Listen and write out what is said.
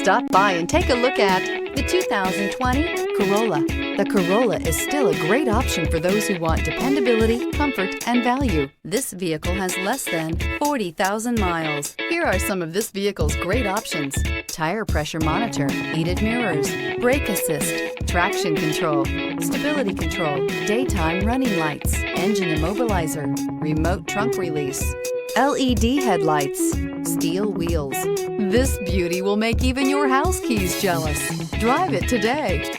Stop by and take a look at the 2020 Corolla. The Corolla is still a great option for those who want dependability, comfort, and value. This vehicle has less than 40,000 miles. Here are some of this vehicle's great options: tire pressure monitor, heated mirrors, brake assist, traction control, stability control, daytime running lights, engine immobilizer, remote trunk release, LED headlights, steel wheels. This beauty will make even your house keys jealous. Drive it today.